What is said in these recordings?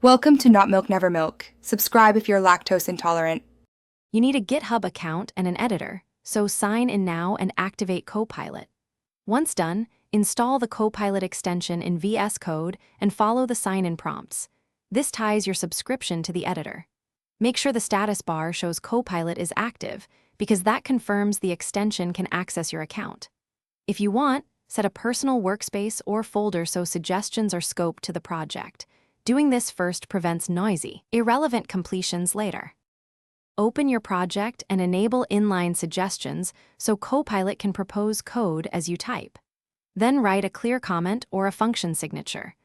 Welcome to Not Milk Never Milk. Subscribe if you're lactose intolerant. You need a GitHub account and an editor, so sign in now and activate Copilot. Once done, install the Copilot extension in VS Code and follow the sign-in prompts. This ties your subscription to the editor. Make sure the status bar shows Copilot is active, because that confirms the extension can access your account. If you want, set a personal workspace or folder so suggestions are scoped to the project. Doing this first prevents noisy, irrelevant completions later. Open your project and enable inline suggestions so Copilot can propose code as you type. Then write a clear comment or a function signature.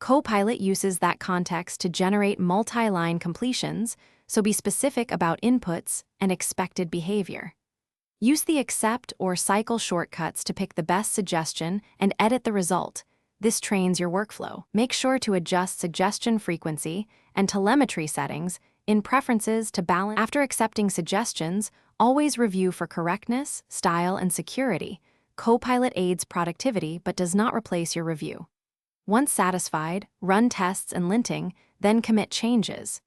Copilot uses that context to generate multi-line completions, so be specific about inputs and expected behavior. Use the accept or cycle shortcuts to pick the best suggestion and edit the result. This trains your workflow. Make sure to adjust suggestion frequency and telemetry settings in preferences to balance. After accepting suggestions, always review for correctness, style, and security. Copilot aids productivity but does not replace your review. Once satisfied, run tests and linting, then commit changes.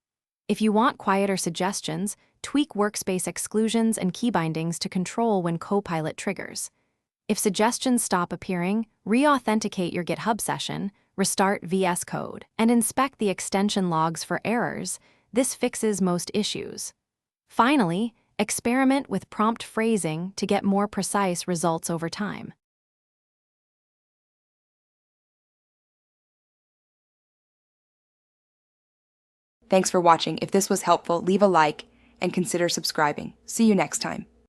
If you want quieter suggestions, tweak workspace exclusions and key bindings to control when Copilot triggers. If suggestions stop appearing, re-authenticate your GitHub session, restart VS Code, and inspect the extension logs for errors. This fixes most issues. Finally, experiment with prompt phrasing to get more precise results over time. Thanks for watching. If this was helpful, leave a like and consider subscribing. See you next time.